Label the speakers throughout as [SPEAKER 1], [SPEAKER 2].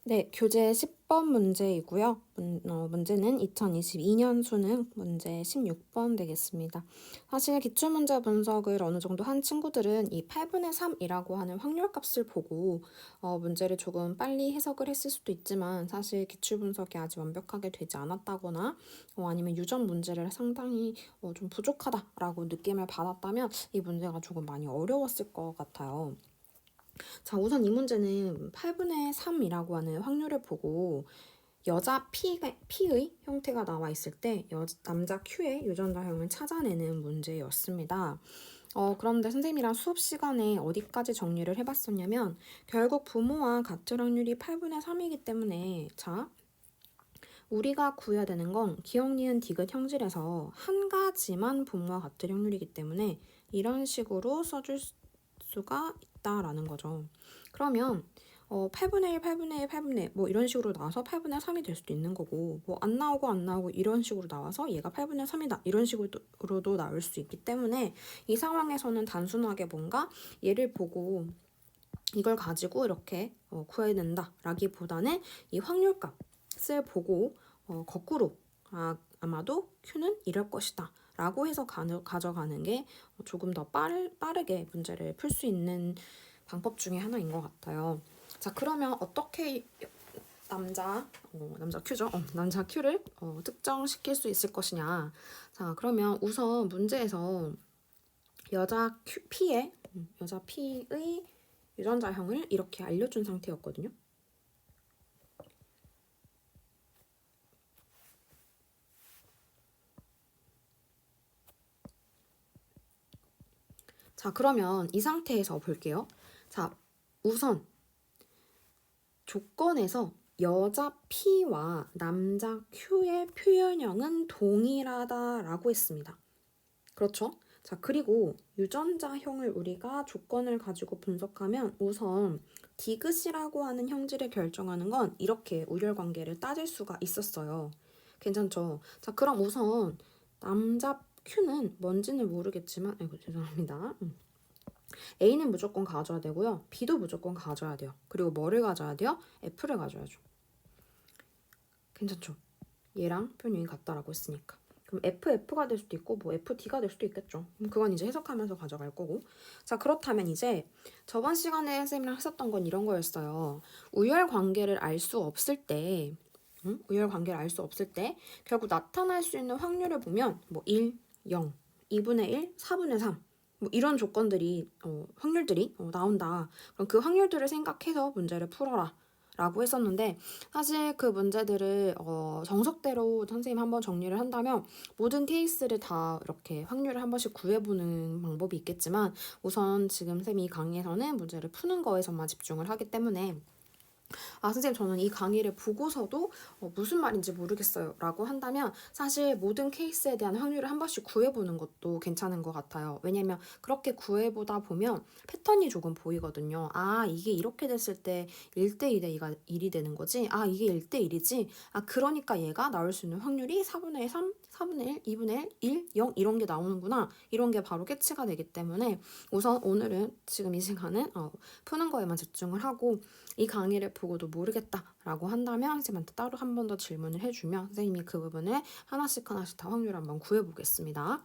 [SPEAKER 1] 네, 교재 10번 문제이고요. 문제는 2022년 수능 문제 16번 되겠습니다. 사실 기출문제 분석을 어느 정도 한 친구들은 이 8분의 3이라고 하는 확률값을 보고 문제를 조금 빨리 해석을 했을 수도 있지만 사실 기출 분석이 아직 완벽하게 되지 않았다거나 아니면 유전 문제를 상당히 좀 부족하다라고 느낌을 받았다면 이 문제가 조금 많이 어려웠을 것 같아요. 자, 우선 이 문제는 8분의 3이라고 하는 확률을 보고 여자 P의 형태가 나와 있을 때 남자 Q의 유전자형을 찾아내는 문제였습니다. 그런데 선생님이랑 수업 시간에 어디까지 정리를 해봤었냐면 결국 부모와 같을 확률이 8분의 3이기 때문에 자, 우리가 구해야 되는 건 기억, 니은, 디귿 형질에서 한 가지만 부모와 같을 확률이기 때문에 이런 식으로 써줄 수가 있다라는 거죠. 그러면 8분의 1, 8분의 1, 8분의 1 뭐 이런 식으로 나와서 8분의 3이 될 수도 있는 거고 뭐 안 나오고 안 나오고 이런 식으로 나와서 얘가 8분의 3이다 이런 식으로도 나올 수 있기 때문에 이 상황에서는 단순하게 뭔가 얘를 보고 이걸 가지고 이렇게 구해야 된다라기보다는 이 확률값을 보고 거꾸로 아마도 Q는 이럴 것이다 라고 해서 가져가는 게 조금 더 빠르게 문제를 풀 수 있는 방법 중에 하나인 것 같아요. 자, 그러면 어떻게 남자 Q죠? 남자 Q를 특정시킬 수 있을 것이냐. 자, 그러면 우선 문제에서 여자 P의 유전자형을 이렇게 알려준 상태였거든요. 자, 그러면 이 상태에서 볼게요. 자, 우선 조건에서 여자 P와 남자 Q의 표현형은 동일하다라고 했습니다. 그렇죠? 자, 그리고 유전자형을 우리가 조건을 가지고 분석하면 우선 디귿이라고 하는 형질을 결정하는 건 이렇게 우열관계를 따질 수가 있었어요. 괜찮죠? 자, 그럼 우선 남자 Q는 뭔지는 모르겠지만 아이고 죄송합니다. A는 무조건 가져야 되고요. B도 무조건 가져야 돼요. 그리고 뭐를 가져야 돼요? F를 가져야죠. 괜찮죠? 얘랑 표현이 같다라고 했으니까. 그럼 FF가 될 수도 있고 뭐 FD가 될 수도 있겠죠. 그건 이제 해석하면서 가져갈 거고. 자, 그렇다면 이제 저번 시간에 선생님이랑 했었던 건 이런 거였어요. 우열 관계를 알 수 없을 때 우열 관계를 알 수 없을 때 결국 나타날 수 있는 확률을 보면 뭐 1, 0, 2분의 1, 4분의 3 뭐 이런 조건들이 확률들이 나온다. 그럼 그 확률들을 생각해서 문제를 풀어라. 라고 했었는데 사실 그 문제들을 정석대로 선생님 한번 정리를 한다면 모든 케이스를 다 이렇게 확률을 한 번씩 구해보는 방법이 있겠지만 우선 지금 쌤이 강의에서는 문제를 푸는 거에서만 집중을 하기 때문에 선생님 저는 이 강의를 보고서도 무슨 말인지 모르겠어요 라고 한다면 사실 모든 케이스에 대한 확률을 한 번씩 구해보는 것도 괜찮은 것 같아요. 왜냐면 그렇게 구해보다 보면 패턴이 조금 보이거든요. 이게 이렇게 됐을 때 1대 2대 2가 1이 되는 거지. 이게 1대 1이지. 그러니까 얘가 나올 수 있는 확률이 4분의 3, 4분의 1, 2분의 1, 0 이런 게 나오는구나. 이런 게 바로 캐치가 되기 때문에 우선 오늘은 지금 이 시간은 푸는 거에만 집중을 하고 이 강의를 보고도 모르겠다라고 한다면 선생님한테 따로 한 번 더 질문을 해주면 선생님이 그 부분을 하나씩 다 확률 한번 구해보겠습니다.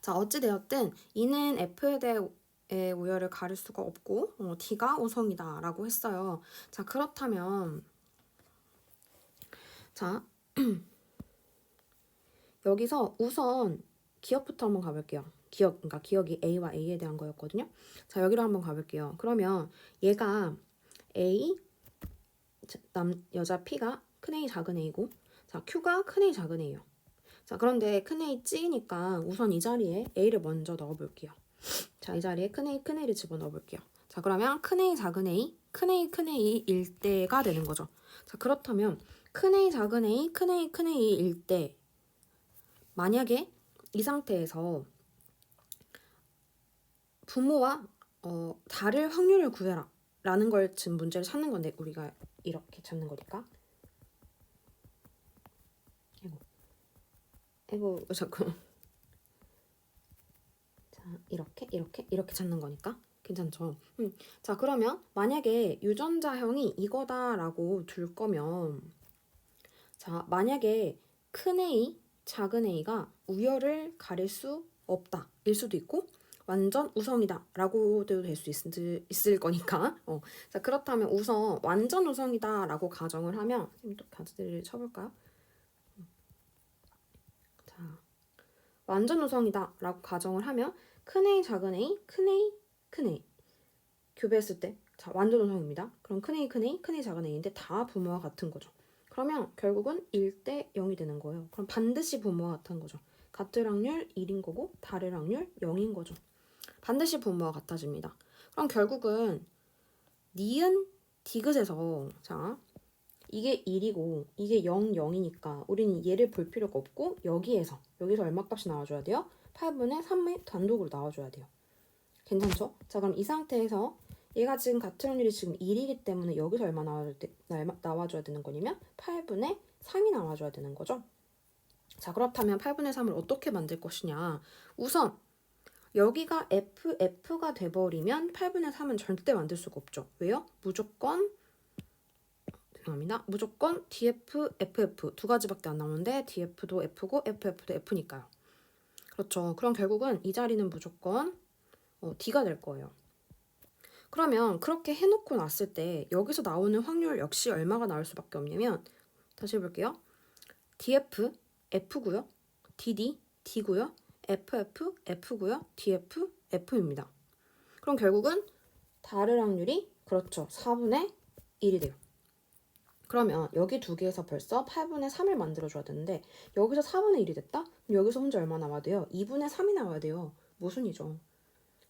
[SPEAKER 1] 자, 어찌되었든 E는 F에 대해 우열을 가릴 수가 없고 D가 우성이다 라고 했어요. 자, 그렇다면 자 여기서 우선 기억부터 한번 가볼게요. 그러니까 기억이 A와 A에 대한 거였거든요. 자, 여기로 한번 가볼게요. 그러면 얘가 A 여자 P가 큰 A 작은 A고 자 Q가 큰 A 작은 A요. 자, 그런데 큰 A G니까 우선 이 자리에 A를 먼저 넣어볼게요. 자, 이 자리에 큰 A를 집어넣어 볼게요. 자, 그러면 큰 A 작은 A 큰 A일 때가 되는 거죠. 자, 그렇다면 큰 A 작은 A 큰 A일 때 만약에 이 상태에서 부모와 다를 확률을 구해라 라는 걸 지금 문제를 찾는 건데 우리가 이렇게 찾는 거니까 자꾸 자, 이렇게 찾는 거니까 괜찮죠? 자, 그러면 만약에 유전자형이 이거다라고 둘 거면, 자, 만약에 큰 A, 작은 A가 우열을 가릴 수 없다 일 수도 있고, 완전 우성이다 라고도 될 수 있을 거니까. 자, 그렇다면 우선 완전 우성이다 라고 가정을 하면, 선생님 또 가지를 쳐볼까요? 자, 완전 우성이다 라고 가정을 하면 큰 A, 작은 A, 큰 A, 큰 A 교배했을 때, 자, 완전 우성입니다. 그럼 큰 A, 큰 A, 큰 A, 작은 A인데 다 부모와 같은 거죠. 그러면 결국은 1대 0이 되는 거예요. 그럼 반드시 부모와 같은 거죠. 같을 확률 1인 거고 다를 확률 0인 거죠. 반드시 부모와 같아집니다. 그럼 결국은 니은 디귿에서, 자, 이게 1이고 이게 0, 0이니까 우리는 얘를 볼 필요가 없고 여기서 얼마 값이 나와줘야 돼요? 8분의 3의 단독으로 나와줘야 돼요. 괜찮죠? 자, 그럼 이 상태에서 얘가 지금 같은 확률이 지금 1이기 때문에 여기서 얼마 나와줘야 되는 거냐면 8분의 3이 나와줘야 되는 거죠. 자, 그렇다면 8분의 3을 어떻게 만들 것이냐. 우선 여기가 F가 돼버리면 8분의 3은 절대 만들 수가 없죠. 왜요? 무조건 DF, FF 두 가지밖에 안 나오는데 DF도 F고 FF도 F니까요. 그렇죠. 그럼 결국은 이 자리는 무조건 D가 될 거예요. 그러면 그렇게 해놓고 났을 때 여기서 나오는 확률 역시 얼마가 나올 수밖에 없냐면, 다시 해볼게요. DF, F고요. DD, D고요. FF, F고요. DF, F입니다. 그럼 결국은 다를 확률이, 그렇죠, 4분의 1이 돼요. 그러면 여기 두 개에서 벌써 8분의 3을 만들어줘야 되는데 여기서 4분의 1이 됐다? 그럼 여기서 혼자 얼마 나와야 돼요? 2분의 3이 나와야 돼요. 모순이죠.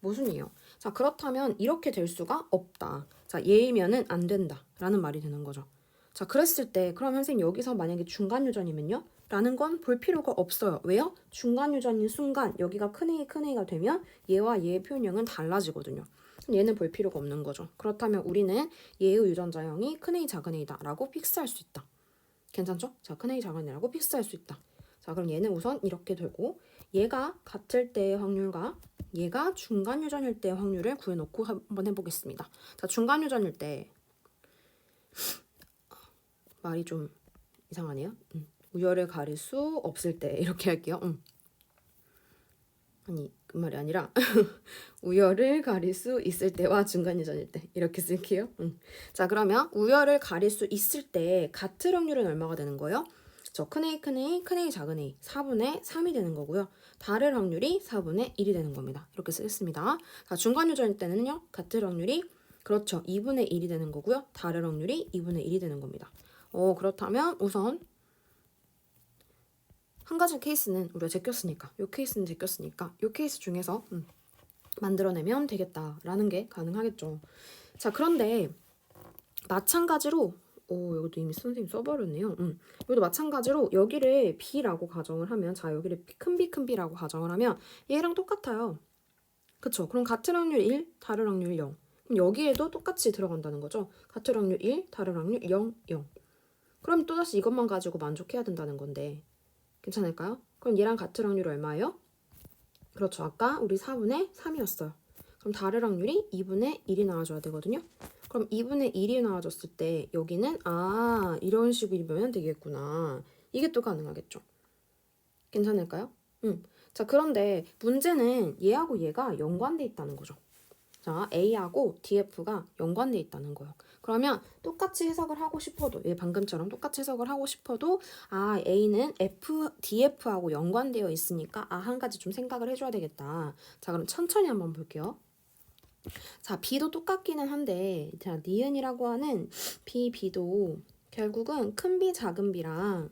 [SPEAKER 1] 모순이에요. 자, 그렇다면 이렇게 될 수가 없다. 자, 얘이면은 안 된다 라는 말이 되는 거죠. 자, 그랬을 때 그럼 선생님 여기서 만약에 중간 유전이면요? 라는 건 볼 필요가 없어요. 왜요? 중간 유전인 순간 여기가 큰 A, 큰 A가 되면 얘와 얘의 표현형은 달라지거든요. 얘는 볼 필요가 없는 거죠. 그렇다면 우리는 얘의 유전자형이 큰 A, 작은 A다 라고 픽스할 수 있다. 괜찮죠? 자, 큰 A, 작은 A라고 픽스할 수 있다. 자, 그럼 얘는 우선 이렇게 되고, 얘가 같을 때의 확률과 얘가 중간 유전일 때의 확률을 구해놓고 한번 해보겠습니다. 자, 중간 유전일 때 말이 좀 이상하네요. 우열을 가릴 수 없을 때 이렇게 할게요. 아니, 그 말이 아니라 우열을 가릴 수 있을 때와 중간 유전일 때 이렇게 쓸게요. 자, 그러면 우열을 가릴 수 있을 때 같을 확률은 얼마가 되는 거예요? 큰 A, 큰 A, 큰 A, 작은 A 4분의 3이 되는 거고요. 다를 확률이 4분의 1이 되는 겁니다. 이렇게 쓰겠습니다. 자, 중간 유전일 때는요. 같을 확률이, 그렇죠, 2분의 1이 되는 거고요. 다를 확률이 2분의 1이 되는 겁니다. 그렇다면 우선 한 가지 케이스는 우리가 제꼈으니까, 요 케이스는 제꼈으니까 요 케이스 중에서 만들어내면 되겠다라는 게 가능하겠죠. 자, 그런데 마찬가지로 여기도 이미 선생님 써버렸네요. 여기도 마찬가지로 여기를 B라고 가정을 하면, 자, 여기를 큰 B라고 가정을 하면 얘랑 똑같아요. 그쵸? 그럼 같을 확률 1, 다를 확률 0. 그럼 여기에도 똑같이 들어간다는 거죠. 같을 확률 1, 다를 확률 0, 0. 그럼 또다시 이것만 가지고 만족해야 된다는 건데 괜찮을까요? 그럼 얘랑 같을 확률이 얼마예요? 그렇죠. 아까 우리 4분의 3이었어요. 그럼 다를 확률이 2분의 1이 나와줘야 되거든요. 그럼 2분의 1이 나와줬을 때 여기는 이런 식이면 되겠구나. 이게 또 가능하겠죠. 괜찮을까요? 자, 그런데 문제는 얘하고 얘가 연관돼 있다는 거죠. 자, A하고 DF가 연관돼 있다는 거예요. 그러면 똑같이 해석을 하고 싶어도, 얘 방금처럼 똑같이 해석을 하고 싶어도 A는 DF하고 연관되어 있으니까 한 가지 좀 생각을 해줘야 되겠다. 자, 그럼 천천히 한번 볼게요. 자, B도 똑같기는 한데, 자, 니은이라고 하는 B도 결국은 큰 B, 작은 B랑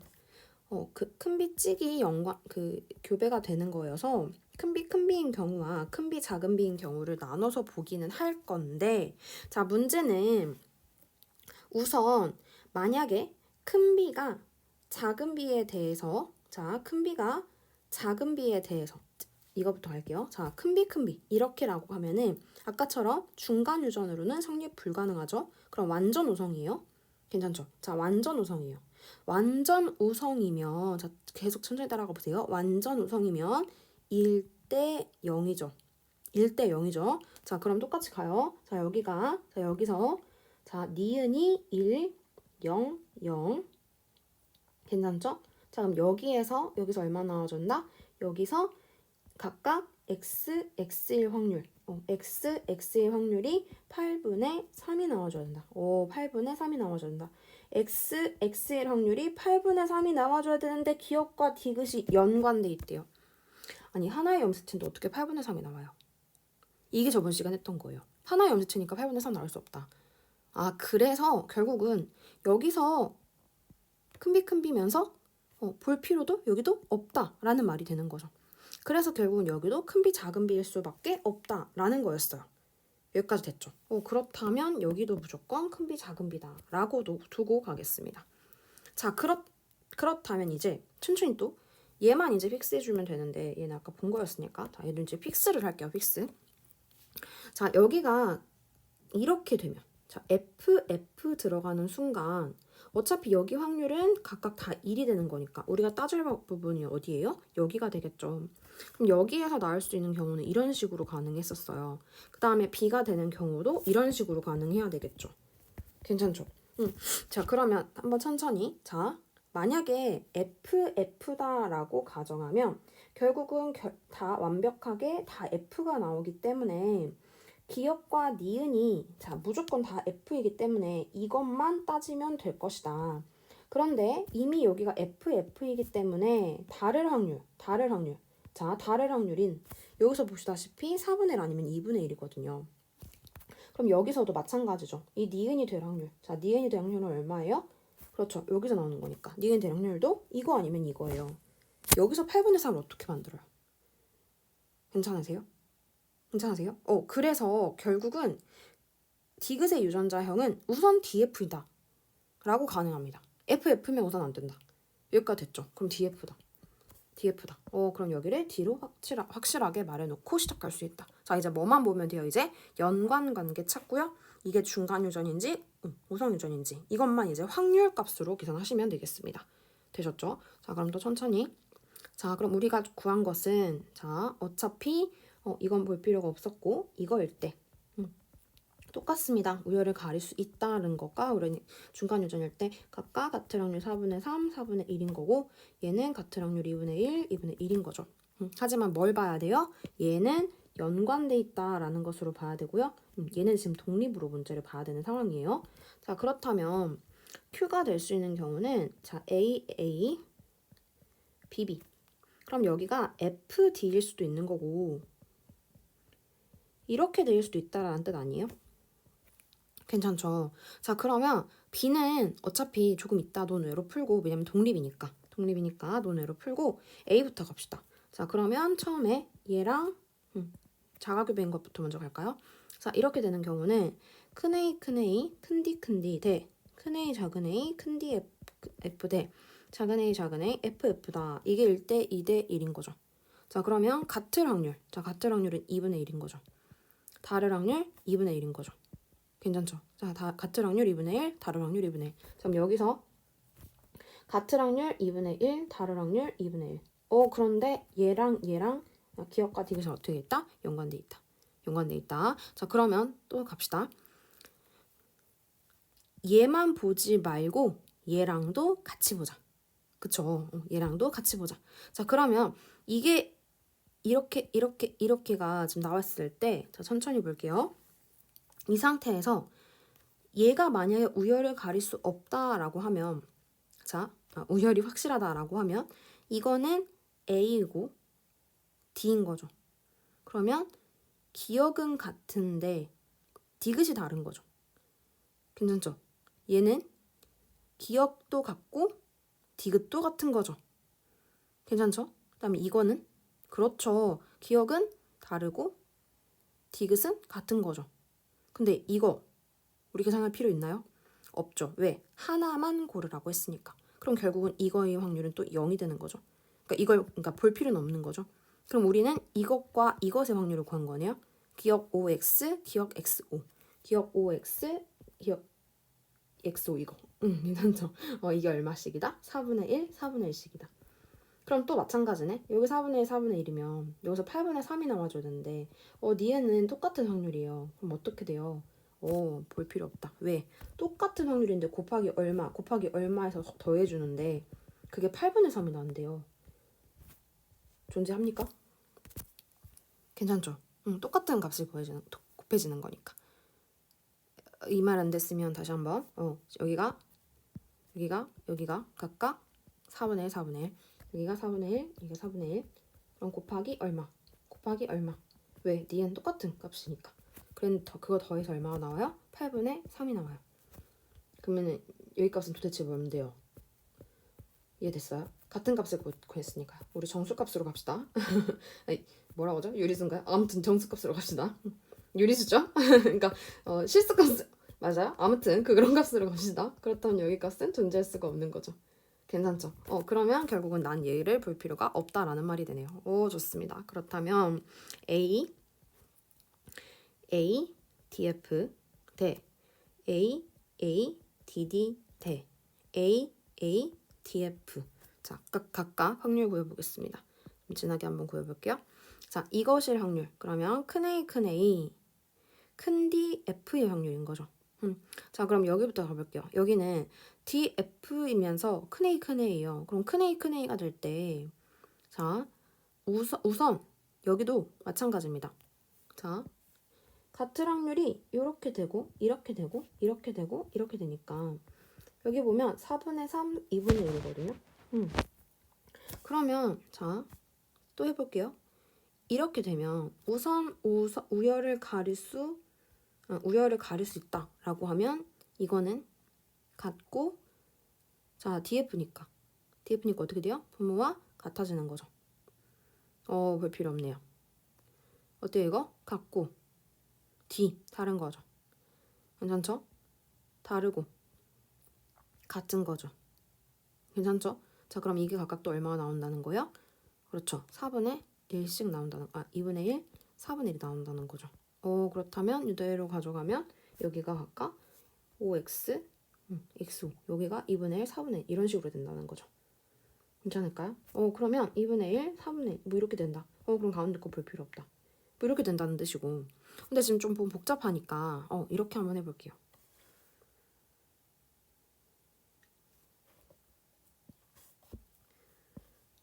[SPEAKER 1] 큰 B 찍이 교배가 되는 거여서 큰 B인 경우와 큰 B, 작은 B인 경우를 나눠서 보기는 할 건데, 자, 문제는 우선 만약에 큰 B가 작은 B에 대해서, 자, 큰 B가 작은 B에 대해서 이거부터 할게요. 자, 큰 B 이렇게라고 하면은 아까처럼 중간 유전으로는 성립 불가능하죠. 그럼 완전 우성이에요. 괜찮죠? 자, 완전 우성이에요. 완전 우성이면, 자, 계속 천천히 따라가 보세요. 완전 우성이면 1대 0이죠. 1 대 0이죠. 자, 그럼 똑같이 가요. 자, 여기서 자, 니은이 1, 0, 0. 괜찮죠? 자, 그럼 여기서 얼마 나와준다? 여기서 각각 x1 확률. x일 확률이 8분의 3이 나와줘야 된다. 8분의 3이 나와줘야 된다. x일 확률이 8분의 3이 나와줘야 되는데 기억과 디귿이 연관돼 있대요. 아니, 하나의 염색체인데 어떻게 8분의 3이 나와요? 이게 저번 시간 했던 거예요. 하나의 염색체니까 8분의 3 나올 수 없다. 아, 그래서 결국은 여기서 큰비면서 볼 필요도 여기도 없다라는 말이 되는 거죠. 그래서 결국은 여기도 큰비 작은 비일 수밖에 없다라는 거였어요. 여기까지 됐죠. 그렇다면 여기도 무조건 큰비 작은 비다라고 두고 가겠습니다. 자, 그렇다면 이제 천천히 또 얘만 이제 픽스해주면 되는데 얘는 아까 본 거였으니까 자, 얘는 이제 픽스를 할게요. 픽스. 자, 여기가 이렇게 되면 자, F 들어가는 순간 어차피 여기 확률은 각각 다 1이 되는 거니까 우리가 따질 부분이 어디예요? 여기가 되겠죠. 그럼 여기에서 나올 수 있는 경우는 이런 식으로 가능했었어요. 그 다음에 B가 되는 경우도 이런 식으로 가능해야 되겠죠. 괜찮죠? 자, 그러면 한번 천천히. 자, 만약에 F다라고 가정하면 결국은 다 완벽하게 다 F가 나오기 때문에 기역과 니은이 자 무조건 다 F이기 때문에 이것만 따지면 될 것이다. 그런데 이미 여기가 F이기 때문에 다를 확률. 자, 다를 확률인 여기서 보시다시피 4분의 1 아니면 2분의 1이거든요. 그럼 여기서도 마찬가지죠. 이 니은이 될 확률. 자, 니은이 될 확률은 얼마예요? 그렇죠. 여기서 나오는 거니까. 니은이 될 확률도 이거 아니면 이거예요. 여기서 8분의 3을 어떻게 만들어요? 괜찮으세요? 그래서 결국은 디귿의 유전자형은 우선 DF이다 라고 가능합니다. FF면 우선 안 된다. 여기까지 됐죠? 그럼 DF다. 그럼 여기를 D로 확실하게 말해놓고 시작할 수 있다. 자, 이제 뭐만 보면 돼요? 이제 연관관계 찾고요. 이게 중간 유전인지 우선 유전인지 이것만 이제 확률 값으로 계산하시면 되겠습니다. 되셨죠? 자, 그럼 또 천천히. 자, 그럼 우리가 구한 것은 자, 어차피 이건 볼 필요가 없었고 이거일 때 똑같습니다. 우열을 가릴 수 있다는 것과 우리 중간 유전일 때 각각 같은 확률 4분의 3, 4분의 1인 거고 얘는 같은 확률 2분의 1, 2분의 1인 거죠. 하지만 뭘 봐야 돼요? 얘는 연관돼 있다라는 것으로 봐야 되고요. 얘는 지금 독립으로 문제를 봐야 되는 상황이에요. 자, 그렇다면 Q가 될 수 있는 경우는 자, AA, BB. 그럼 여기가 FD일 수도 있는 거고 이렇게 될 수도 있다라는 뜻 아니에요? 괜찮죠? 자, 그러면 B는 어차피 조금 이따 논외로 풀고 왜냐면 독립이니까 논외로 풀고 A부터 갑시다. 자, 그러면 처음에 얘랑 자가교배인 것부터 먼저 갈까요? 자, 이렇게 되는 경우는 큰 A, 큰 D 대 큰 A, 작은 A, 큰 D, F 대 작은 A, FF다. 이게 1대 2대 1인 거죠. 자, 그러면 같을 확률. 자, 같을 확률은 2분의 1인 거죠. 다를 확률 2분의 1인 거죠. 괜찮죠? 자, 같을 확률 2분의 1, 다를 확률 2분의 1. 자, 그럼 여기서 같을 확률 2분의 1, 다를 확률 2분의 1. 그런데 얘랑 기억과 디귿이 어떻게 있다? 연관돼 있다. 자, 그러면 또 갑시다. 얘만 보지 말고 얘랑도 같이 보자. 그쵸? 얘랑도 같이 보자. 자, 그러면 이게 이렇게가 지금 나왔을 때 자, 천천히 볼게요. 이 상태에서 얘가 만약에 우열을 가릴 수 없다라고 하면 자, 우열이 확실하다라고 하면 이거는 A이고 D인 거죠. 그러면 기억은 같은데 디귿이 다른 거죠. 괜찮죠? 얘는 기억도 같고 디귿도 같은 거죠. 괜찮죠? 그다음에 이거는 그렇죠. 기억은 다르고 디귿은 같은 거죠. 근데 이거 우리 계산할 필요 있나요? 없죠. 왜? 하나만 고르라고 했으니까. 그럼 결국은 이거의 확률은 또 0이 되는 거죠. 그러니까 볼 필요는 없는 거죠. 그럼 우리는 이것과 이것의 확률을 구한 거네요. 기억 OX, 기억 XO. 기억 OX, 기억 XO 이거. 괜찮죠? 이게 얼마씩이다? 4분의 1, 4분의 1씩이다. 그럼 또 마찬가지네. 여기 4분의 1, 4분의 1이면 여기서 8분의 3이 나와줘야 되는데 니에는 똑같은 확률이에요. 그럼 어떻게 돼요? 볼 필요 없다. 왜? 똑같은 확률인데 곱하기 얼마 해서 더해주는데 그게 8분의 3이 나온대요. 존재합니까? 괜찮죠? 똑같은 값이 곱해지는 거니까. 이 말 안 됐으면 다시 한번 여기가 각각 4분의 1, 4분의 1 여기가 4분의 1, 이게 4분의 1 그럼 곱하기 얼마? 왜? 니은 똑같은 값이니까. 그럼 그거 더해서 얼마가 나와요? 8분의 3이 나와요. 그러면은 여기 값은 도대체 뭔데요? 이해됐어요? 같은 값을 구했으니까 우리 정수값으로 갑시다. 아니, 뭐라고 하죠? 유리수인가요? 아무튼 정수값으로 갑시다. 유리수죠? 그러니까 실수값 맞아요? 아무튼 그런 값으로 갑시다. 그렇다면 여기 값은 존재할 수가 없는 거죠. 괜찮죠? 그러면 결국은 난 얘를 볼 필요가 없다라는 말이 되네요. 오, 좋습니다. 그렇다면 A, DF 대 A, DD 대 A, DF. 자, 각각 확률 구해보겠습니다. 진하게 한번 구해볼게요. 자, 이것일 확률. 그러면 큰 A, 큰 D, F의 확률인 거죠. 자, 그럼 여기부터 가볼게요. 여기는 DF이면서 큰 A예요. 그럼 큰 A가 될 때, 자, 우선 여기도 마찬가지입니다. 자, 같은 확률이 이렇게 되고, 이렇게 되고, 이렇게 되고, 이렇게 되니까 여기 보면 4분의 3, 2분의 1이거든요. 그러면 자, 또 해볼게요. 이렇게 되면 우선 우열을 가릴 수 있다라고 하면 이거는 같고 자 DF니까 어떻게 돼요? 분모와 같아지는 거죠. 볼 필요 없네요. 어때요 이거? 같고 D 다른 거죠. 괜찮죠? 다르고 같은 거죠. 괜찮죠? 자 그럼 이게 각각 또 얼마가 나온다는 거예요? 그렇죠. 4분의 1씩 나온다는 2분의 1, 4분의 1이 나온다는 거죠. 그렇다면 이대로 가져가면 여기가 각각 5x, x5 여기가 2분의 1, 4분의 1 이런 식으로 된다는 거죠. 괜찮을까요? 그러면 2분의 1, 4분의 1 뭐 이렇게 된다. 그럼 가운데 거 볼 필요 없다. 뭐 이렇게 된다는 뜻이고. 근데 지금 좀 복잡하니까 이렇게 한번 해볼게요.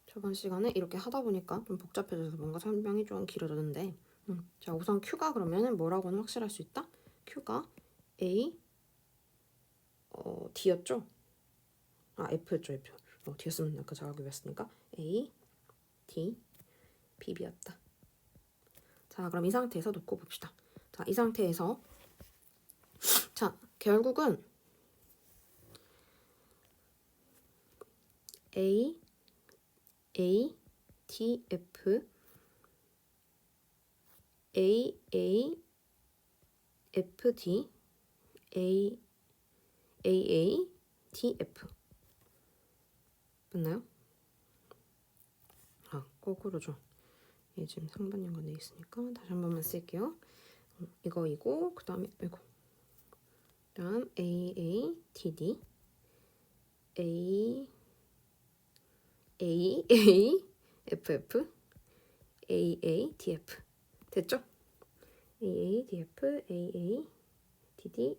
[SPEAKER 1] 저번 시간에 이렇게 하다 보니까 좀 복잡해져서 뭔가 설명이 좀 길어졌는데 자 우선 Q가 그러면은 뭐라고는 확실할 수 있다? Q가 A D였죠? F였죠 F D였으면 아까 자각이 했으니까 A D BB였다. 자 그럼 이 상태에서 놓고 봅시다. 자 이 상태에서 자 결국은 A D F A F D A D F 맞나요? 거꾸로죠. 얘 지금 상반 연관돼 있으니까 다시 한 번만 쓸게요. 이거이고 그 다음에 이거 그다음 D D F D F 됐죠? D F D D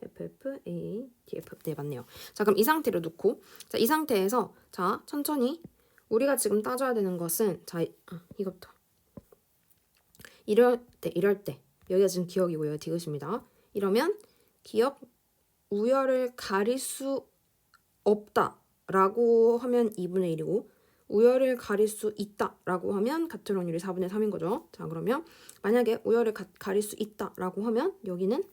[SPEAKER 1] F D F 네 맞네요. 자 그럼 이 상태로 놓고 자 이 상태에서 자 천천히 우리가 지금 따져야 되는 것은 자 이것부터 이럴 때 여기가 지금 기억이고 여기가 디귿입니다. 이러면 기억 우열을 가릴 수 없다라고 하면 2분의 1이고 우열을 가릴 수 있다라고 하면 같은 확률이 4분의 3인 거죠. 자 그러면 만약에 우열을 가릴 수 있다라고 하면 여기는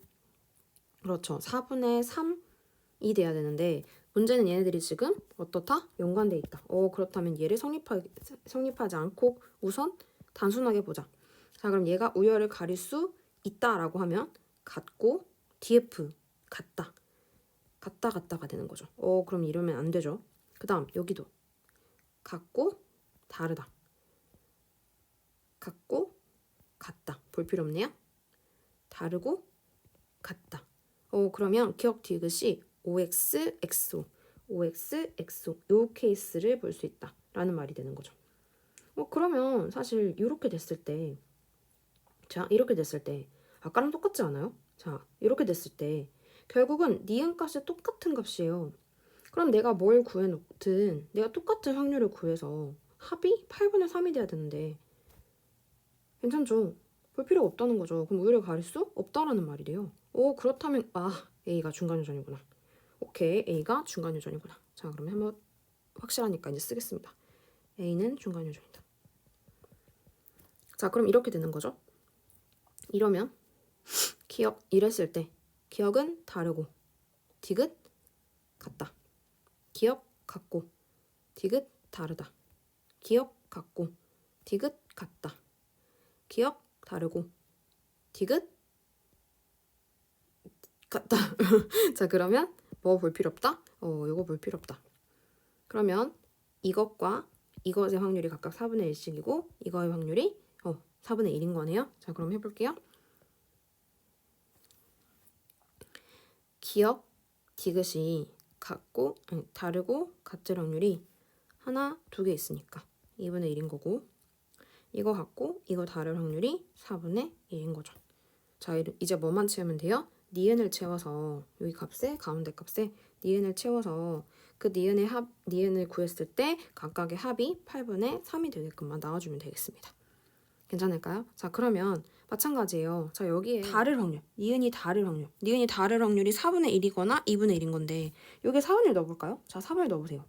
[SPEAKER 1] 그렇죠. 4분의 3이 돼야 되는데 문제는 얘네들이 지금 어떻다? 연관돼 있다. 그렇다면 얘를 성립하지 않고 우선 단순하게 보자. 자 그럼 얘가 우열을 가릴 수 있다라고 하면 같고 DF 같다. 같다가 되는 거죠. 그럼 이러면 안 되죠. 그 다음 여기도 같고 다르다. 같고 같다. 볼 필요 없네요. 다르고 같다. 그러면 기억 디귿이 OX, XO, OX, XO 요 케이스를 볼 수 있다. 라는 말이 되는 거죠. 그러면 사실 이렇게 됐을 때, 자, 이렇게 됐을 때 아까랑 똑같지 않아요? 자, 이렇게 됐을 때 결국은 니은 값이 똑같은 값이에요. 그럼 내가 뭘 구해놓든 내가 똑같은 확률을 구해서 합이 8분의 3이 돼야 되는데 괜찮죠? 볼 필요가 없다는 거죠. 그럼 우열을 가릴 수 없다라는 말이래요. 그렇다면 A가 중간 유전이구나. 오케이, A가 중간 유전이구나. 자, 그러면 한번 확실하니까 이제 쓰겠습니다. A는 중간 유전이다. 자, 그럼 이렇게 되는 거죠. 이러면 기억 이랬을 때 기억은 다르고 디귿 같다. 기억 같고 디귿 다르다. 기억 같고 디귿 같다. 기억 다르고 디귿 같다. 자, 그러면 뭐 볼 필요 없다? 이거 볼 필요 없다. 그러면 이것과 이것의 확률이 각각 4분의 1씩이고 이거의 확률이 4분의 1인 거네요. 자, 그럼 해볼게요. 기억 디귿이 같고 다르고 같을 확률이 하나, 두 개 있으니까 2분의 1인 거고 이거 같고 이거 다를 확률이 4분의 1인 거죠. 자, 이제 뭐만 채우면 돼요? 니은을 채워서 여기 값에 가운데 값에 니은을 채워서 그 니은을 구했을 때 각각의 합이 8분의 3이 되게끔만 나와주면 되겠습니다. 괜찮을까요? 자, 그러면 마찬가지예요. 자, 여기에 다를 확률, 니은이 다를 확률이 4분의 1이거나 2분의 1인 건데 여기에 4분의 1 넣어볼까요? 자, 4분의 1 넣어보세요.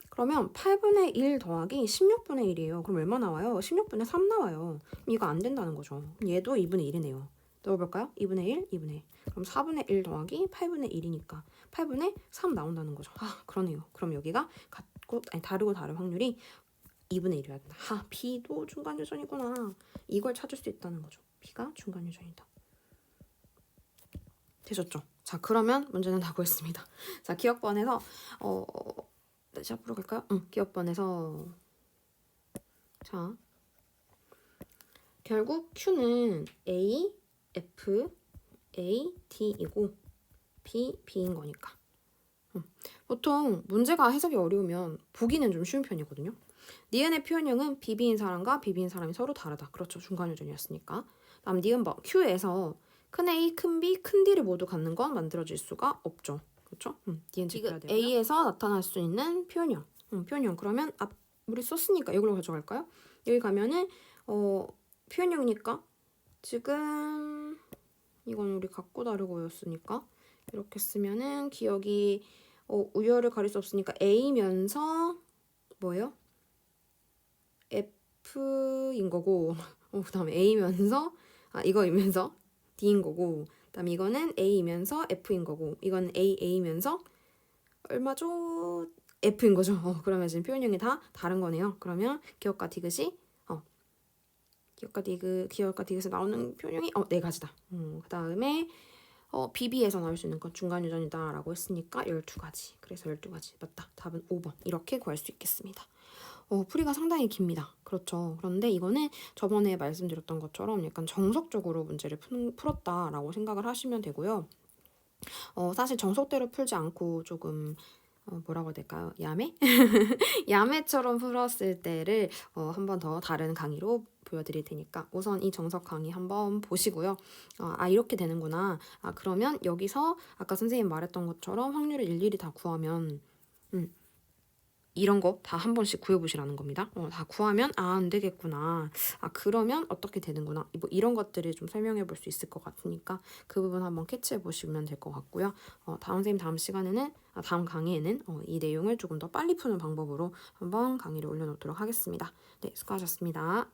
[SPEAKER 1] 그러면 8분의 1 더하기 16분의 1이에요. 그럼 얼마 나와요? 16분의 3 나와요. 그럼 이거 안 된다는 거죠. 얘도 2분의 1이네요. 넣어볼까요? 2분의 1, 2분의 1. 그럼 4분의 1 더하기 8분의 1이니까 8분의 3 나온다는 거죠. 그러네요. 그럼 여기가 다르고 다른 확률이 2분의 1이어야 된다. B도 중간 유전이구나. 이걸 찾을 수 있다는 거죠. B가 중간 유전이다. 되셨죠? 자, 그러면 문제는 다 구했습니다. 자, 기억번에서 다시 앞으로 갈까요? 기억번에서 자, 결국 Q는 A, F, A, T이고 B, B인 거니까. 보통 문제가 해석이 어려우면 보기는 좀 쉬운 편이거든요. 니은의 표현형은 비비인 사람과 비비인 사람이 서로 다르다. 그렇죠. 중간 유전이었으니까. 다음 니은 번 Q에서 큰 A, 큰 B, 큰 D를 모두 갖는 건 만들어질 수가 없죠. 그렇죠? 니은 체크해야 되고요. A에서 나타날 수 있는 표현형. 표현형. 그러면 우리 썼으니까 여기로 가져갈까요? 여기 가면은 표현형이니까 지금 이건 우리 갖고 다르고였으니까 이렇게 쓰면은 기억이 우열을 가릴 수 없으니까 A면서 뭐예요? F인 거고 그다음에 A면서 이거이면서 D인 거고 그다음에 이거는 A이면서 F인 거고 이건 A면서 얼마죠? F인 거죠. 그러면 지금 표현형이 다 다른 거네요. 그러면 기억과 디귿이 기억과 디귿에서 나오는 표현형이 네 가지다. 그다음에 BB에서 나올 수 있는 건 중간 유전이다 라고 했으니까 12가지. 그래서 12가지. 맞다. 답은 5번. 이렇게 구할 수 있겠습니다. 풀이가 상당히 깁니다. 그렇죠. 그런데 이거는 저번에 말씀드렸던 것처럼 약간 정석적으로 문제를 풀었다라고 생각을 하시면 되고요. 사실 정석대로 풀지 않고 조금 뭐라고 해야 될까요? 야매? 야매처럼 풀었을 때를 한 번 더 다른 강의로 보여드릴 테니까 우선 이 정석 강의 한번 보시고요. 이렇게 되는구나. 그러면 여기서 아까 선생님 말했던 것처럼 확률을 일일이 다 구하면 이런 거 다 한 번씩 구해보시라는 겁니다. 다 구하면 안 되겠구나. 그러면 어떻게 되는구나. 뭐 이런 것들을 좀 설명해 볼 수 있을 것 같으니까 그 부분 한번 캐치해 보시면 될 것 같고요. 다음 강의에는 이 내용을 조금 더 빨리 푸는 방법으로 한번 강의를 올려놓도록 하겠습니다. 네, 수고하셨습니다.